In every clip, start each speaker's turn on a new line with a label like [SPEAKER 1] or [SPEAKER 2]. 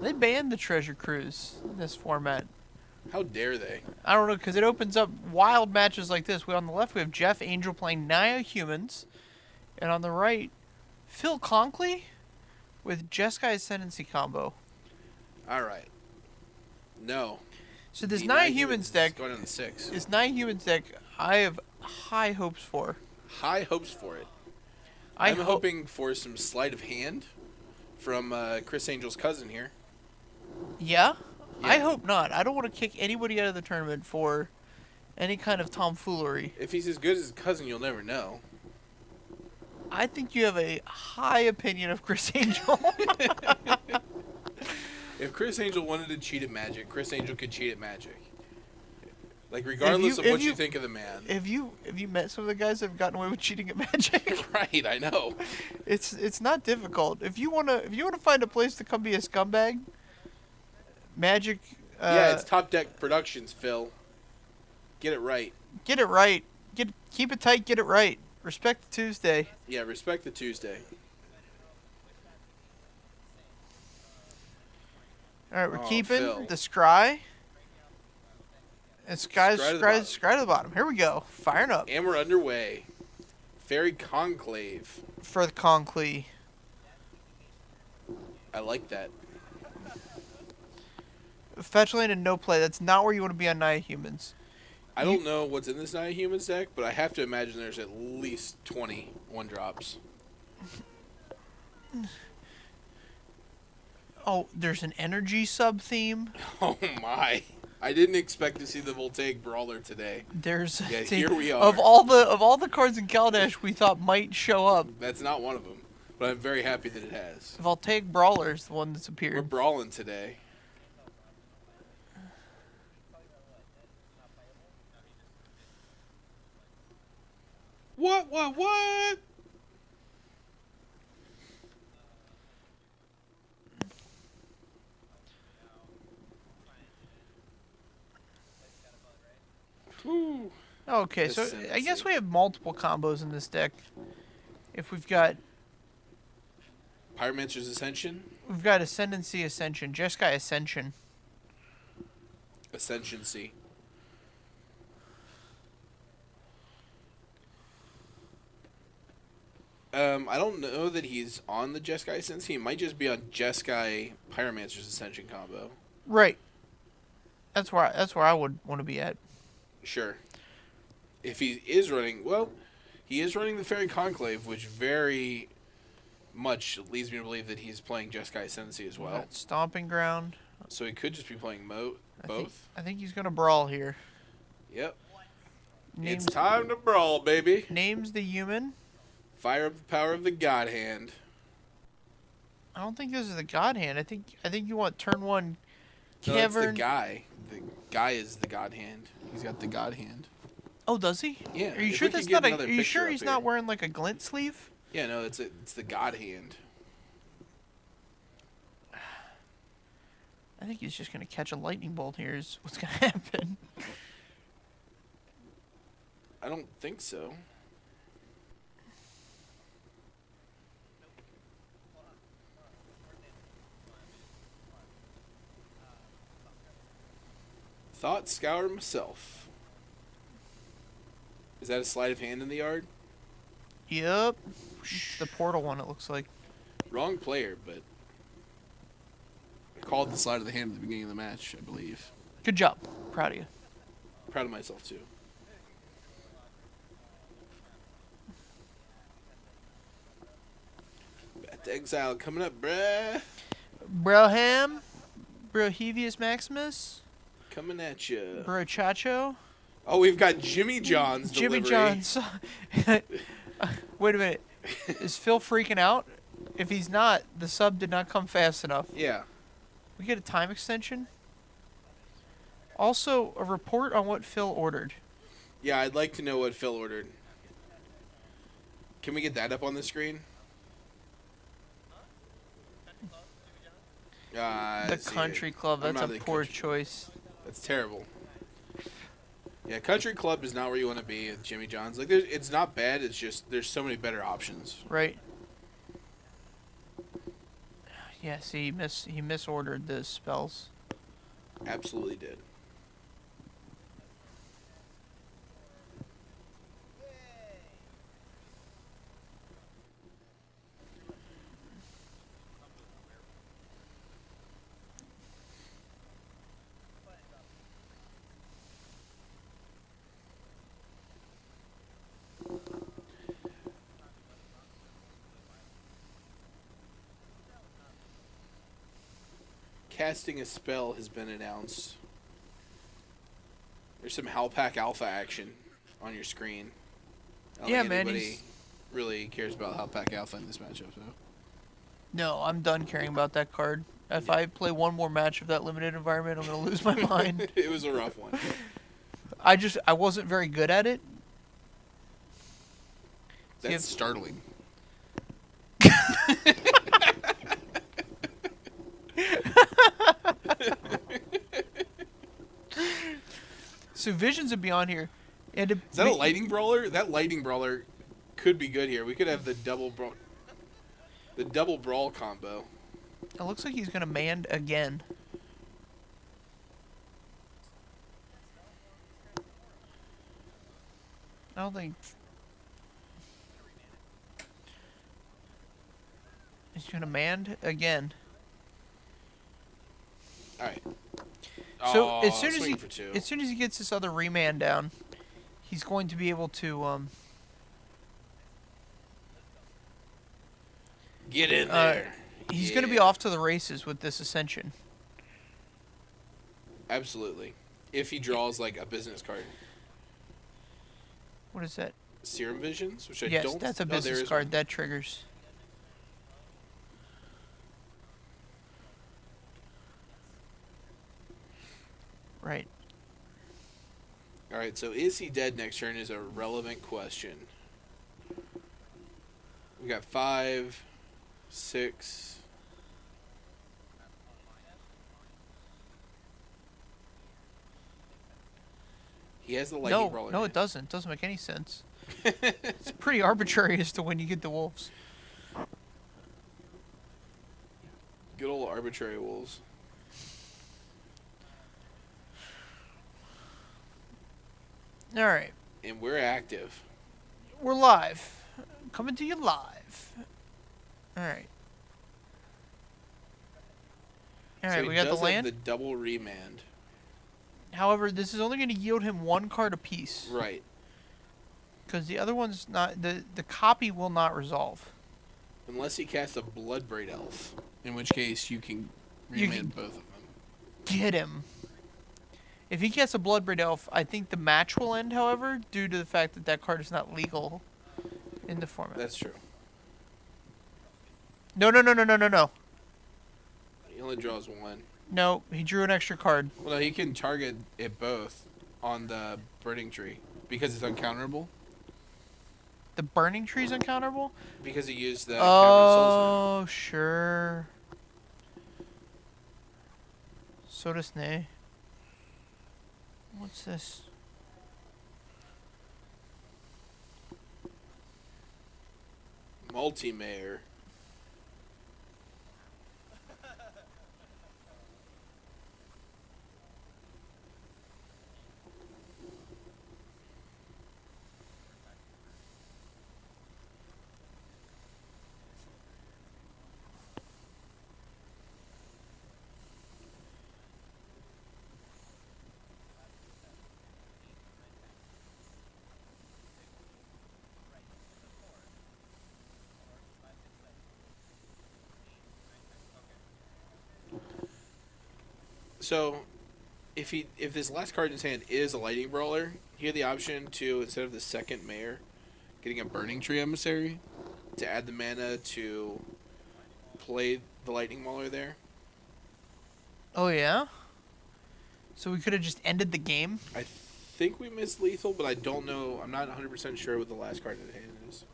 [SPEAKER 1] They banned the Treasure Cruise in this format.
[SPEAKER 2] How dare they?
[SPEAKER 1] I don't know, because it opens up wild matches like this. On the left, we have Jeff Angel playing Nia Humans. And on the right, Phil Conkley with Jeskai Ascendancy combo.
[SPEAKER 2] All right. No.
[SPEAKER 1] So this
[SPEAKER 2] The
[SPEAKER 1] Nia
[SPEAKER 2] Nia
[SPEAKER 1] Humans
[SPEAKER 2] is
[SPEAKER 1] deck,
[SPEAKER 2] going on the 6.
[SPEAKER 1] this Nia Humans deck, I have high hopes for.
[SPEAKER 2] High hopes for it.
[SPEAKER 1] I'm
[SPEAKER 2] hoping for some sleight of hand from Chris Angel's cousin here.
[SPEAKER 1] Yeah?
[SPEAKER 2] Yeah.
[SPEAKER 1] I hope not. I don't want to kick anybody out of the tournament for any kind of tomfoolery.
[SPEAKER 2] If he's as good as his cousin, you'll never know.
[SPEAKER 1] I think you have a high opinion of Chris Angel.
[SPEAKER 2] If Chris Angel wanted to cheat at Magic, Chris Angel could cheat at Magic. Like, regardless of what you think of the man.
[SPEAKER 1] Have you met some of the guys that have gotten away with cheating at Magic?
[SPEAKER 2] Right, I know.
[SPEAKER 1] It's not difficult. If you wanna find a place to come be a scumbag, Magic.
[SPEAKER 2] Yeah, it's Top Deck Productions, Phil. Get it right.
[SPEAKER 1] Get it right. Keep it tight. Get it right. Respect the Tuesday.
[SPEAKER 2] Yeah, respect the Tuesday.
[SPEAKER 1] All right, we're
[SPEAKER 2] Oh,
[SPEAKER 1] keeping
[SPEAKER 2] Phil.
[SPEAKER 1] the Scry. And Scry
[SPEAKER 2] Scry
[SPEAKER 1] to the bottom. Here we go. Firing up
[SPEAKER 2] And we're underway. Fairy Conclave.
[SPEAKER 1] for the Conclave.
[SPEAKER 2] I like that.
[SPEAKER 1] Fetch land and no play. That's not where you want to be on Nia Humans.
[SPEAKER 2] I don't know what's in this Nia Humans deck, but I have to imagine there's at least 20 1-drops.
[SPEAKER 1] Oh, there's an energy sub theme.
[SPEAKER 2] Oh my. I didn't expect to see the Voltaic Brawler today.
[SPEAKER 1] There's
[SPEAKER 2] Yeah, here we are.
[SPEAKER 1] Of all the cards in Kaladesh we thought might show up,
[SPEAKER 2] That's not one of them, but I'm very happy that it has.
[SPEAKER 1] Voltaic Brawler is the one that's
[SPEAKER 2] We're
[SPEAKER 1] appeared.
[SPEAKER 2] brawling today. What? Whew.
[SPEAKER 1] Okay, so I guess we have multiple combos in this deck. If we've got
[SPEAKER 2] Pyromancer's Ascension?
[SPEAKER 1] Ascendancy Ascension, Jeskai Ascension.
[SPEAKER 2] Ascendancy. I don't know that he's on the Jeskai Ascendancy. He might just be on Jeskai Pyromancer's Ascension combo.
[SPEAKER 1] Right. That's where I would want to be at.
[SPEAKER 2] Sure. If he is running, well, he is running the Fairy Conclave, which very much leads me to believe that he's playing Jeskai Ascendancy as well.
[SPEAKER 1] Stomping Ground.
[SPEAKER 2] So he could just be playing both.
[SPEAKER 1] I think he's gonna brawl here.
[SPEAKER 2] Yep.
[SPEAKER 1] Names,
[SPEAKER 2] It's time to brawl, baby.
[SPEAKER 1] names the human.
[SPEAKER 2] Fire up the power of the God Hand.
[SPEAKER 1] I don't think this is the God Hand. I think you want turn one.
[SPEAKER 2] No, that's the
[SPEAKER 1] Cavern.
[SPEAKER 2] guy. The guy is the God Hand. He's got the God Hand.
[SPEAKER 1] Oh, does he?
[SPEAKER 2] Yeah.
[SPEAKER 1] Are you
[SPEAKER 2] if
[SPEAKER 1] sure
[SPEAKER 2] we could
[SPEAKER 1] that's
[SPEAKER 2] get
[SPEAKER 1] not a?
[SPEAKER 2] another
[SPEAKER 1] Are you
[SPEAKER 2] picture
[SPEAKER 1] sure
[SPEAKER 2] up
[SPEAKER 1] he's
[SPEAKER 2] here.
[SPEAKER 1] not wearing like a glint sleeve?
[SPEAKER 2] Yeah, no, it's the God Hand.
[SPEAKER 1] I think he's just gonna catch a lightning bolt here. Is what's gonna happen.
[SPEAKER 2] I don't think so. Thought scour myself. Is that a sleight of hand in the yard?
[SPEAKER 1] Yep. It's the portal one. It looks like.
[SPEAKER 2] Wrong player, but I called the sleight of the hand at the beginning of the match, I believe.
[SPEAKER 1] Good job. Proud of you.
[SPEAKER 2] Proud of myself too. Back to Exile coming up, bruh.
[SPEAKER 1] Broham. Brohevius Maximus.
[SPEAKER 2] Coming at you.
[SPEAKER 1] Bro Chacho.
[SPEAKER 2] Oh, we've got Jimmy John's
[SPEAKER 1] Jimmy
[SPEAKER 2] delivery.
[SPEAKER 1] John's. Wait a minute. Is Phil freaking out? If he's not, the sub did not come fast enough.
[SPEAKER 2] Yeah.
[SPEAKER 1] We get a time extension. Also, a report on what Phil ordered.
[SPEAKER 2] Yeah, I'd like to know what Phil ordered. Can we get that up on the screen?
[SPEAKER 1] The Country Club.
[SPEAKER 2] I'm
[SPEAKER 1] That's
[SPEAKER 2] not
[SPEAKER 1] a
[SPEAKER 2] the
[SPEAKER 1] poor
[SPEAKER 2] Country-
[SPEAKER 1] choice.
[SPEAKER 2] That's terrible. Yeah, Country Club is not where you want to be with Jimmy John's. Like, it's not bad. It's just there's so many better options.
[SPEAKER 1] Right. Yeah, see, he misordered the spells.
[SPEAKER 2] Absolutely did. Casting a spell has been announced. There's some Halpak Alpha action on your screen. I don't
[SPEAKER 1] Yeah,
[SPEAKER 2] think
[SPEAKER 1] man,
[SPEAKER 2] anybody
[SPEAKER 1] he's...
[SPEAKER 2] really cares about Halpak Alpha in this matchup, so.
[SPEAKER 1] No, I'm done caring about that card. If I play one more match of that limited environment, I'm gonna lose my mind.
[SPEAKER 2] It was a rough one.
[SPEAKER 1] I wasn't very good at it.
[SPEAKER 2] That's startling.
[SPEAKER 1] So Visions would be on here. And
[SPEAKER 2] Is that a lightning brawler? That lightning brawler could be good here. We could have the double brawl combo.
[SPEAKER 1] It looks like he's gonna mand again. I don't think he's gonna mand again.
[SPEAKER 2] All right.
[SPEAKER 1] So
[SPEAKER 2] Oh,
[SPEAKER 1] as soon
[SPEAKER 2] swinging for two.
[SPEAKER 1] as he gets this other remand down, he's going to be able to
[SPEAKER 2] Get in there.
[SPEAKER 1] he's going to be
[SPEAKER 2] Yeah.
[SPEAKER 1] off to the races with this ascension.
[SPEAKER 2] Absolutely. If he draws like a business card.
[SPEAKER 1] What is that?
[SPEAKER 2] Serum Visions, which I
[SPEAKER 1] Yes,
[SPEAKER 2] don't.
[SPEAKER 1] that's a
[SPEAKER 2] oh, there
[SPEAKER 1] business
[SPEAKER 2] is
[SPEAKER 1] card
[SPEAKER 2] one.
[SPEAKER 1] that triggers. Right.
[SPEAKER 2] All right. So is he dead next turn is a relevant question. We got 5, 6. He has the lightning brawler.
[SPEAKER 1] No, it doesn't. It doesn't make any sense. It's pretty arbitrary as to when you get the wolves.
[SPEAKER 2] Good old arbitrary wolves.
[SPEAKER 1] All right.
[SPEAKER 2] And we're active.
[SPEAKER 1] We're live. Coming to you live. All right. All right,
[SPEAKER 2] So
[SPEAKER 1] we
[SPEAKER 2] he
[SPEAKER 1] got the
[SPEAKER 2] does have
[SPEAKER 1] land.
[SPEAKER 2] the double remand.
[SPEAKER 1] However, this is only going to yield him one card apiece.
[SPEAKER 2] Right.
[SPEAKER 1] Because the other one's not... The copy will not resolve.
[SPEAKER 2] Unless he casts a Bloodbraid Elf. In which case you can
[SPEAKER 1] You
[SPEAKER 2] remand
[SPEAKER 1] can-
[SPEAKER 2] both of them.
[SPEAKER 1] Get him. If he casts a Bloodbraid Elf, I think the match will end, however, due to the fact that that card is not legal in the format.
[SPEAKER 2] That's true.
[SPEAKER 1] No.
[SPEAKER 2] He only draws one.
[SPEAKER 1] No, he drew an extra card.
[SPEAKER 2] Well, no, he can target it both on the Burning Tree. Because it's uncounterable.
[SPEAKER 1] The Burning Tree's uncounterable?
[SPEAKER 2] Because he used the Cavern of Souls.
[SPEAKER 1] Oh, sure. Soda Snay. What's this?
[SPEAKER 2] Multi-Mayor. So, if this last card in his hand is a Lightning Brawler, he had the option to, instead of the second Mayor, getting a Burning Tree Emissary, to add the mana to play the Lightning Mauler there.
[SPEAKER 1] Oh, yeah? So we could have just ended the game?
[SPEAKER 2] I think we missed Lethal, but I don't know. I'm not 100% sure what the last card in the hand is.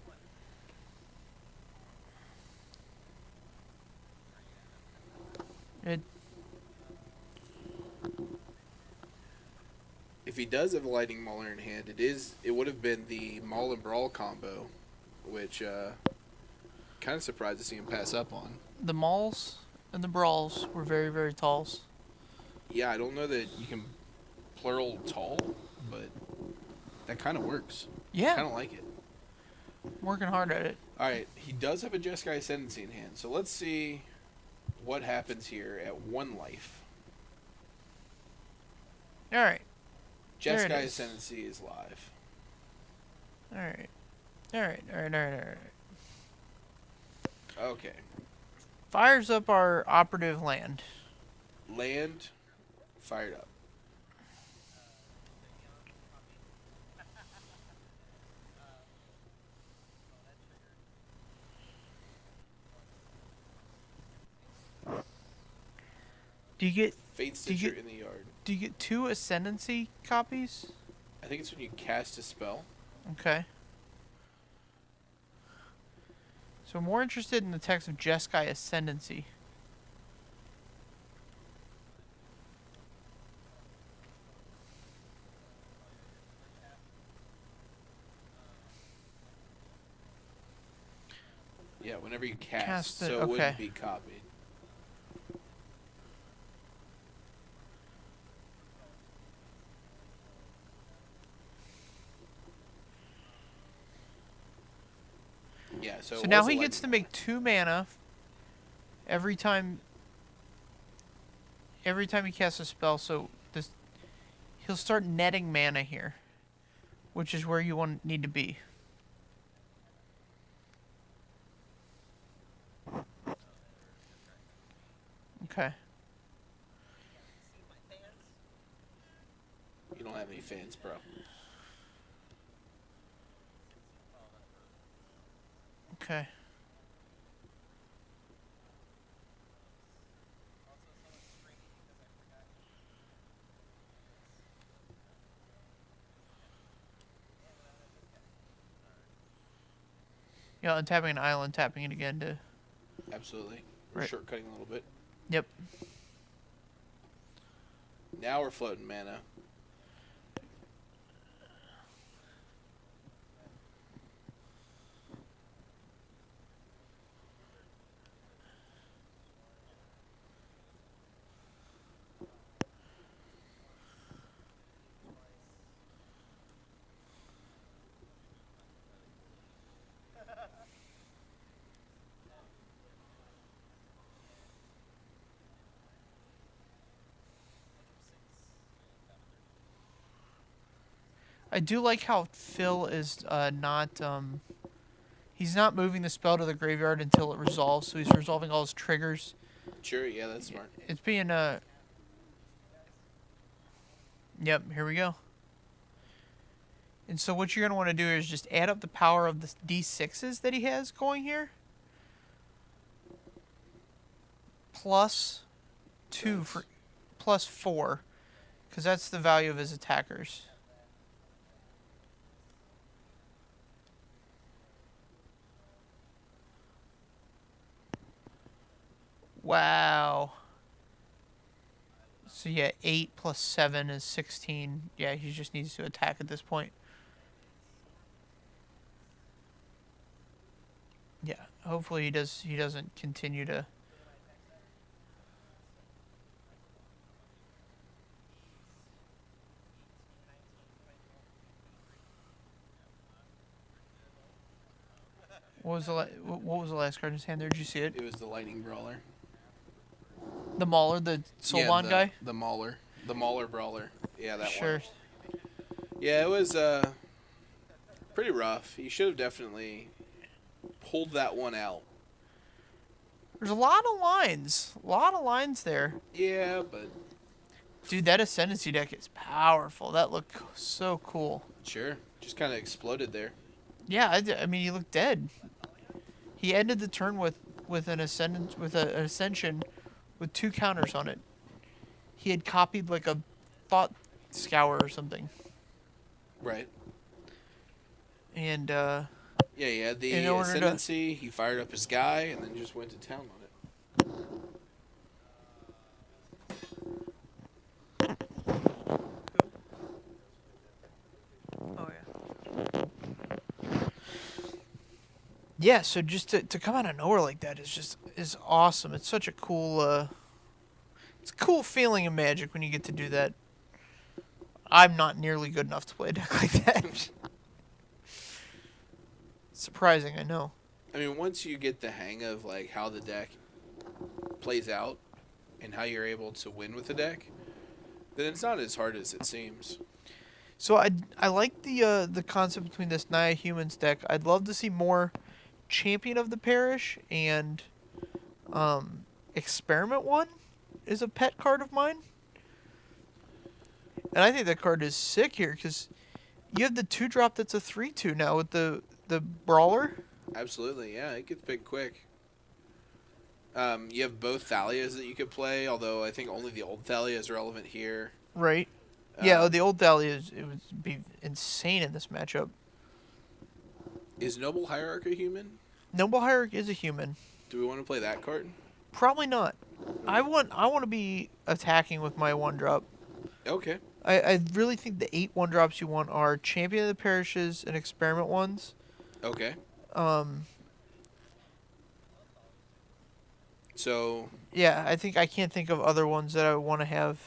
[SPEAKER 1] It,
[SPEAKER 2] If he does have a Lightning Mauler in hand, it would have been the Maul and Brawl combo, which kind of surprised to see him pass up on.
[SPEAKER 1] the malls And the brawls were very, very talls.
[SPEAKER 2] Yeah, I don't know that you can plural tall, but that kind of works. I
[SPEAKER 1] Yeah,
[SPEAKER 2] kind of like it.
[SPEAKER 1] I'm working hard at it.
[SPEAKER 2] All right, he does have a Jeskai Ascendancy in hand, so let's see what happens here at 1 life.
[SPEAKER 1] Alright, there it
[SPEAKER 2] Jeskai
[SPEAKER 1] is.
[SPEAKER 2] Ascendancy is live.
[SPEAKER 1] Alright. Alright.
[SPEAKER 2] Okay.
[SPEAKER 1] Fires up our operative land.
[SPEAKER 2] Land fired up.
[SPEAKER 1] Do you get
[SPEAKER 2] Fate
[SPEAKER 1] Do you
[SPEAKER 2] Stitcher
[SPEAKER 1] get-
[SPEAKER 2] in the yard.
[SPEAKER 1] 2 ascendancy copies?
[SPEAKER 2] I think it's when you cast a spell.
[SPEAKER 1] Okay. So I'm more interested in the text of Jeskai Ascendancy.
[SPEAKER 2] Yeah, whenever you cast,
[SPEAKER 1] Cast it,
[SPEAKER 2] so it
[SPEAKER 1] okay.
[SPEAKER 2] wouldn't be copied. Yeah, so
[SPEAKER 1] So
[SPEAKER 2] it
[SPEAKER 1] now
[SPEAKER 2] was a
[SPEAKER 1] he gets to
[SPEAKER 2] lightning
[SPEAKER 1] make 2 mana every time he casts a spell, so this he'll start netting mana here, which is where you need to be. Okay.
[SPEAKER 2] roll. You don't have any fans, bro.
[SPEAKER 1] Okay. Yeah, untapping an island, tapping it again to.
[SPEAKER 2] Absolutely. We're
[SPEAKER 1] Right.
[SPEAKER 2] shortcutting a little bit.
[SPEAKER 1] Yep.
[SPEAKER 2] Now we're floating mana.
[SPEAKER 1] I do like how Phil is not he's not moving the spell to the graveyard until it resolves, so he's resolving all his triggers.
[SPEAKER 2] Sure, yeah, that's smart.
[SPEAKER 1] It's being Yep, here we go. And so what you're going to want to do is just add up the power of the D6s that he has going here. Plus 2
[SPEAKER 2] Nice.
[SPEAKER 1] for plus 4, because that's the value of his attackers. Wow. So yeah, 8 plus 7 is 16. Yeah, he just needs to attack at this point. Yeah, hopefully he doesn't continue to. What was the last card in his hand there? Did you see it?
[SPEAKER 2] It was the Lightning Brawler.
[SPEAKER 1] The Mauler, the Solon guy?
[SPEAKER 2] The Mauler. The Mauler Brawler. Yeah, that
[SPEAKER 1] Sure.
[SPEAKER 2] one. Yeah, it was pretty rough. He should have definitely pulled that one out.
[SPEAKER 1] There's a lot of lines. A lot of lines there.
[SPEAKER 2] Yeah, but
[SPEAKER 1] Dude, that Ascendancy deck is powerful. That looked so cool.
[SPEAKER 2] sure. Just kind of exploded there.
[SPEAKER 1] Yeah, I mean, he looked dead. He ended the turn with an Ascension with 2 counters on it. He had copied like a Thought Scour or something.
[SPEAKER 2] Right.
[SPEAKER 1] And
[SPEAKER 2] Yeah, he had the
[SPEAKER 1] In order to-
[SPEAKER 2] Ascendancy, he fired up his guy, and then just went to town on it.
[SPEAKER 1] oh yeah. Yeah, so just to come out of nowhere like that is is awesome. It's such a cool it's a cool feeling in Magic when you get to do that. I'm not nearly good enough to play a deck like that. Surprising, I know.
[SPEAKER 2] I mean, once you get the hang of like how the deck plays out and how you're able to win with the deck, then it's not as hard as it seems.
[SPEAKER 1] So I like the concept between this Naya Humans deck. I'd love to see more Champion of the Parish and Experiment One is a pet card of mine. And I think that card is sick here because you have the 2-drop that's a 3/2 now with the Brawler.
[SPEAKER 2] Absolutely, yeah, it gets big quick. You have both Thalias that you could play, although I think only the old Thalia is relevant here.
[SPEAKER 1] Right. Yeah, the old Dahlia it would be insane in this matchup.
[SPEAKER 2] Is Noble Hierarch a human?
[SPEAKER 1] Noble Hierarch is a human.
[SPEAKER 2] Do we want to play that card?
[SPEAKER 1] Probably not. I want to be attacking with my 1-drop.
[SPEAKER 2] Okay.
[SPEAKER 1] I really think the 8 1-drops you want are Champion of the Parishes and Experiment ones.
[SPEAKER 2] Okay.
[SPEAKER 1] Um,
[SPEAKER 2] So
[SPEAKER 1] yeah, I can't think of other ones that I want to have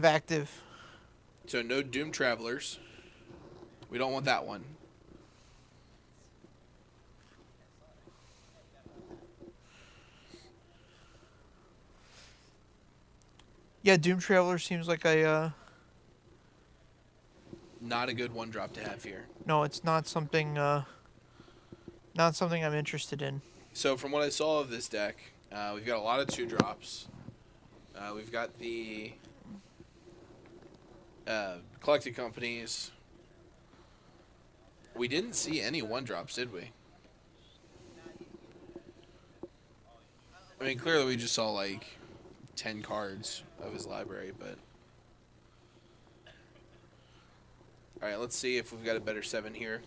[SPEAKER 1] active.
[SPEAKER 2] no Doom Travelers. We don't want that one.
[SPEAKER 1] Yeah, Doom Traveler seems like
[SPEAKER 2] Not a good 1-drop to have here.
[SPEAKER 1] no, it's not something I'm interested in.
[SPEAKER 2] So from what I saw of this deck, we've got a lot of 2-drops. We've got the Collected Companies. We didn't see any 1-drops, did we? I mean, clearly we just saw like 10 cards of his library, but... Alright, let's see if we've got a better 7 here.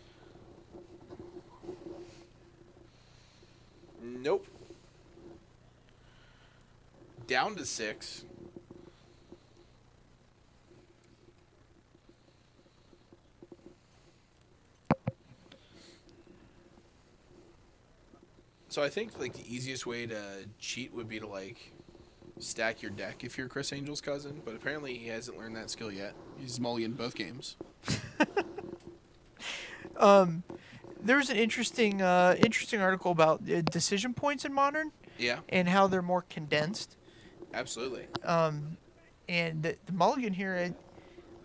[SPEAKER 2] Nope. Down to 6. So I think like the easiest way to cheat would be to like stack your deck if you're Chris Angel's cousin, but apparently he hasn't learned that skill yet. He's mulliganed both games.
[SPEAKER 1] There's an interesting article about decision points in Modern
[SPEAKER 2] Yeah,
[SPEAKER 1] and how they're more condensed.
[SPEAKER 2] absolutely.
[SPEAKER 1] And the mulligan here,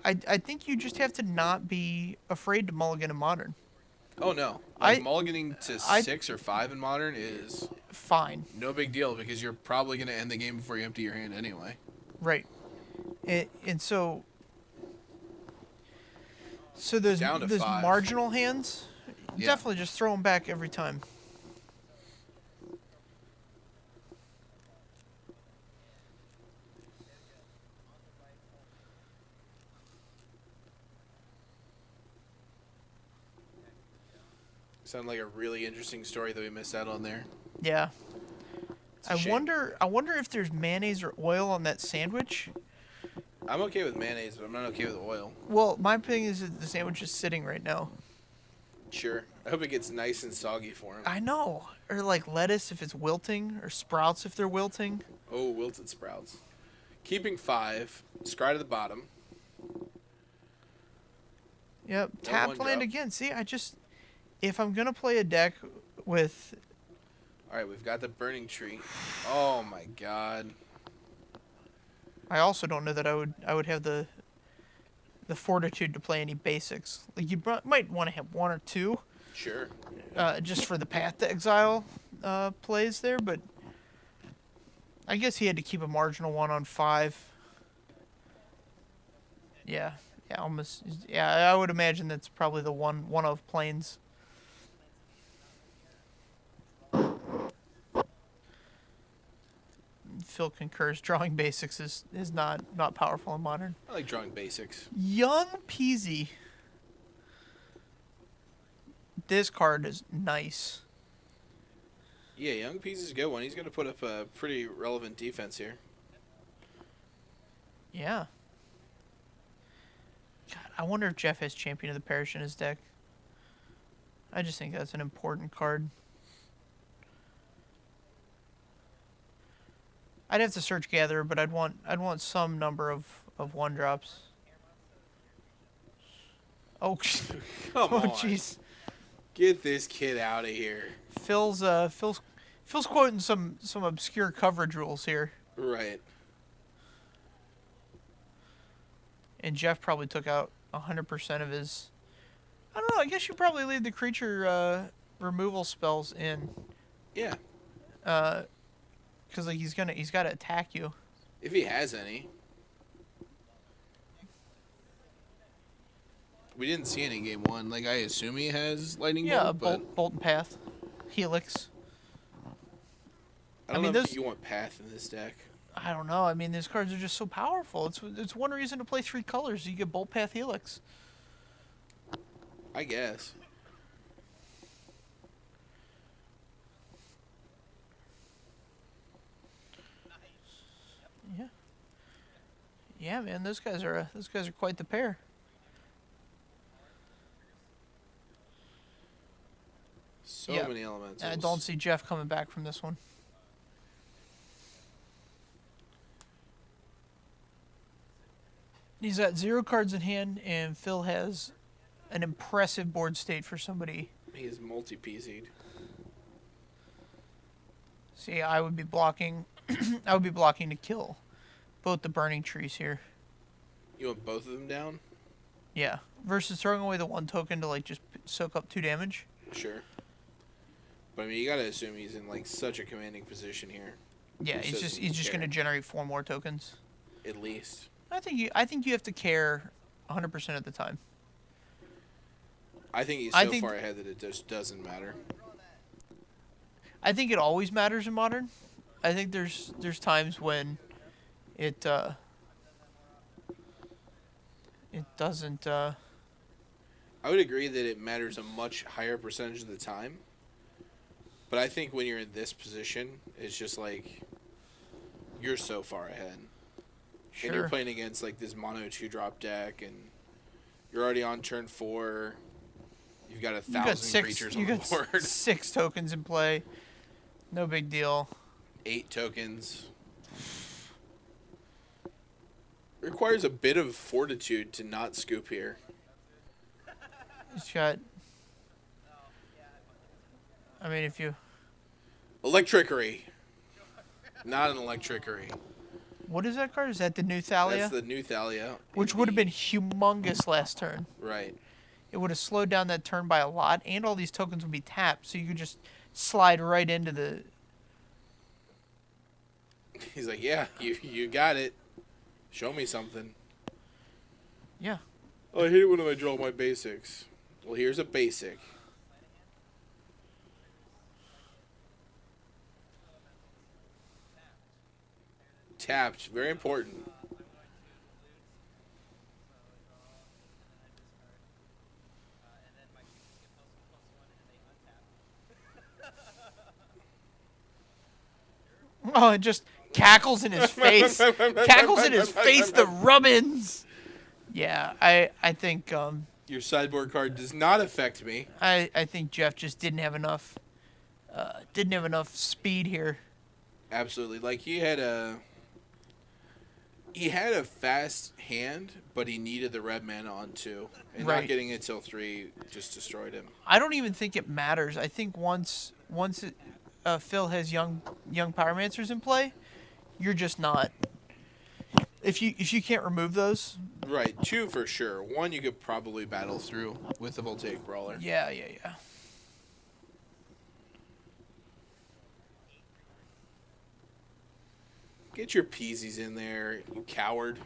[SPEAKER 1] I think you just have to not be afraid to mulligan in Modern.
[SPEAKER 2] Oh no, like
[SPEAKER 1] I-
[SPEAKER 2] mulliganing to
[SPEAKER 1] I-
[SPEAKER 2] 6 or 5 in Modern is
[SPEAKER 1] Fine,
[SPEAKER 2] no big deal because you're probably going to end the game before you empty your hand anyway.
[SPEAKER 1] right? And so those
[SPEAKER 2] Down to
[SPEAKER 1] those
[SPEAKER 2] 5.
[SPEAKER 1] marginal hands,
[SPEAKER 2] Yeah.
[SPEAKER 1] definitely just throw them back every time.
[SPEAKER 2] Sounded like a really interesting story that we missed out on there.
[SPEAKER 1] Yeah.
[SPEAKER 2] It's a
[SPEAKER 1] I
[SPEAKER 2] shame.
[SPEAKER 1] wonder if there's mayonnaise or oil on that sandwich.
[SPEAKER 2] I'm okay with mayonnaise, but I'm not okay with oil.
[SPEAKER 1] Well, my thing is that the sandwich is sitting right now.
[SPEAKER 2] Sure. I hope it gets nice and soggy for him.
[SPEAKER 1] I know. Or like lettuce if it's wilting, or sprouts if they're wilting.
[SPEAKER 2] Oh, wilted sprouts. Keeping 5. Scry to the bottom.
[SPEAKER 1] Yep.
[SPEAKER 2] No
[SPEAKER 1] Tapped
[SPEAKER 2] one
[SPEAKER 1] land
[SPEAKER 2] drop.
[SPEAKER 1] again. See, if I'm gonna play a deck with,
[SPEAKER 2] Alright, we've got the burning tree. Oh my god.
[SPEAKER 1] I also don't know that I would have the fortitude to play any basics. Like might want to have one or two,
[SPEAKER 2] Sure.
[SPEAKER 1] just for the Path to Exile plays there, but I guess he had to keep a marginal one on 5. Yeah, almost. Yeah, I would imagine that's probably the one of planes. Phil concurs. Drawing basics is not powerful in Modern.
[SPEAKER 2] I like drawing basics.
[SPEAKER 1] Young Peasy. This card is nice.
[SPEAKER 2] Yeah, Young Peas is a good one. He's going to put up a pretty relevant defense here.
[SPEAKER 1] Yeah. God, I wonder if Jeff has Champion of the Parish in his deck. I just think that's an important card. I'd have to search Gatherer, but I'd want some number of one drops. Oh,
[SPEAKER 2] Come
[SPEAKER 1] oh,
[SPEAKER 2] on.
[SPEAKER 1] jeez.
[SPEAKER 2] Get this kid out of here.
[SPEAKER 1] Phil's quoting some obscure coverage rules here,
[SPEAKER 2] Right.
[SPEAKER 1] and Jeff probably took out 100% of his. I don't know. I guess you probably leave the creature removal spells in,
[SPEAKER 2] Yeah.
[SPEAKER 1] because like he's got to attack you.
[SPEAKER 2] If he has any. We didn't see any game one. Like, I assume he has lightning
[SPEAKER 1] Yeah,
[SPEAKER 2] bolt, but
[SPEAKER 1] Bolt and Path, Helix.
[SPEAKER 2] I don't
[SPEAKER 1] mean,
[SPEAKER 2] know if
[SPEAKER 1] those-
[SPEAKER 2] you want Path in this deck.
[SPEAKER 1] I don't know. I mean, these cards are just so powerful. It's one reason to play 3 colors. You get Bolt, Path, Helix.
[SPEAKER 2] I guess.
[SPEAKER 1] Yeah. Yeah, man. Those guys are quite the pair.
[SPEAKER 2] So
[SPEAKER 1] Yeah.
[SPEAKER 2] many elementals.
[SPEAKER 1] I don't see Jeff coming back from this one. He's got 0 cards in hand, and Phil has an impressive board state for somebody.
[SPEAKER 2] He is multi-PC'd.
[SPEAKER 1] See, I would be blocking. I would be blocking to kill both the burning trees here.
[SPEAKER 2] You want both of them down?
[SPEAKER 1] Yeah, versus throwing away the 1 token to like just soak up 2 damage.
[SPEAKER 2] Sure. But I mean, you gotta assume he's in like such a commanding position here.
[SPEAKER 1] Yeah,
[SPEAKER 2] He
[SPEAKER 1] he's
[SPEAKER 2] doesn't
[SPEAKER 1] just
[SPEAKER 2] care.
[SPEAKER 1] gonna generate 4 more tokens.
[SPEAKER 2] At least.
[SPEAKER 1] I think you have to care 100% of the time.
[SPEAKER 2] I think he's
[SPEAKER 1] I
[SPEAKER 2] so
[SPEAKER 1] think-
[SPEAKER 2] far ahead that it just doesn't matter.
[SPEAKER 1] I think it always matters in Modern. I think there's times when it it doesn't.
[SPEAKER 2] I would agree that it matters a much higher percentage of the time. But I think when you're in this position, it's just like you're so far ahead. And you're
[SPEAKER 1] Sure.
[SPEAKER 2] playing against like this mono 2-drop deck, and you're already on turn 4. You've got 1,000 creatures on the board.
[SPEAKER 1] 6 tokens in play. No big deal.
[SPEAKER 2] 8 tokens. Requires a bit of fortitude to not scoop here.
[SPEAKER 1] He's got. I mean, if you.
[SPEAKER 2] Electrickery. Not an electrickery.
[SPEAKER 1] What is that card? Is that the new Thalia?
[SPEAKER 2] That's the new Thalia.
[SPEAKER 1] Which would have been humongous last turn.
[SPEAKER 2] Right.
[SPEAKER 1] It would have slowed down that turn by a lot, and all these tokens would be tapped, so you could just slide right into the.
[SPEAKER 2] He's like, yeah, you got it. Show me something.
[SPEAKER 1] Yeah.
[SPEAKER 2] Oh, I hate it when I draw my basics. Well, here's a basic. Tapped. Very important.
[SPEAKER 1] Oh, it just cackles in his face. Cackles in his face, the rubbins. Yeah, I think
[SPEAKER 2] Your sideboard card does not affect me.
[SPEAKER 1] I think Jeff just didn't have enough speed here.
[SPEAKER 2] Absolutely. Like he had a fast hand, but he needed the red mana on 2. And
[SPEAKER 1] Right.
[SPEAKER 2] not getting it till 3 just destroyed him.
[SPEAKER 1] I don't even think it matters. I think once Phil has young Pyromancers in play, you're just not. If you can't remove those,
[SPEAKER 2] Right, 2 for sure. 1 you could probably battle through with the Voltaic Brawler.
[SPEAKER 1] yeah.
[SPEAKER 2] Get your peasies in there, you coward.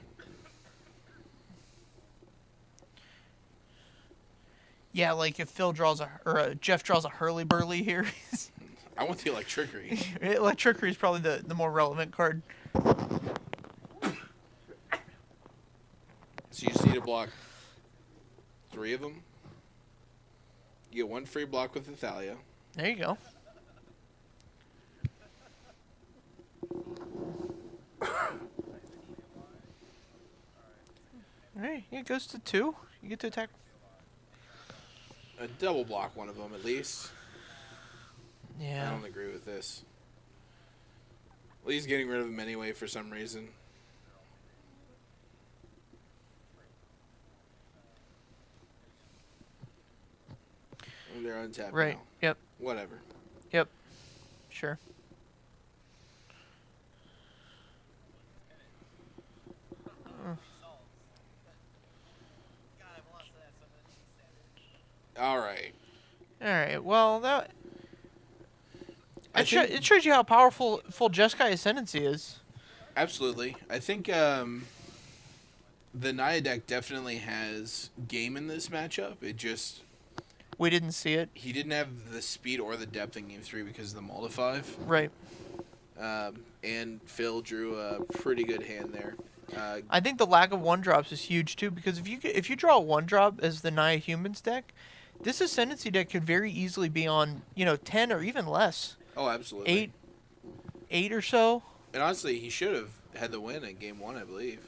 [SPEAKER 1] Yeah, like if Jeff draws a Hurly Burly here,
[SPEAKER 2] I want the Electrickery.
[SPEAKER 1] Electrickery is probably the more relevant card.
[SPEAKER 2] So you just need to block 3 of them. You get 1 free block with the Thalia.
[SPEAKER 1] There you go. Alright, it goes to 2. You get to attack.
[SPEAKER 2] A double block one of them at least. I
[SPEAKER 1] Yeah.
[SPEAKER 2] don't agree with this. Well, he's getting rid of him anyway for some reason. And they're untapped
[SPEAKER 1] Right.
[SPEAKER 2] now.
[SPEAKER 1] Yep.
[SPEAKER 2] Whatever.
[SPEAKER 1] Yep. Sure.
[SPEAKER 2] All right.
[SPEAKER 1] All right. Well, that
[SPEAKER 2] I think
[SPEAKER 1] it shows you how powerful full Jeskai Ascendancy is.
[SPEAKER 2] absolutely. I think the Naya deck definitely has game in this matchup. It just
[SPEAKER 1] We didn't see it.
[SPEAKER 2] he didn't have the speed or the depth in Game 3 because of the Moldavov.
[SPEAKER 1] Right.
[SPEAKER 2] And Phil drew a pretty good hand there.
[SPEAKER 1] I think the lack of one drops is huge too, because if you draw a one drop as the Naya Humans deck, this Ascendancy deck could very easily be on 10 or even less,
[SPEAKER 2] Oh, absolutely.
[SPEAKER 1] eight or so.
[SPEAKER 2] And honestly, he should have had the win in Game 1, I believe.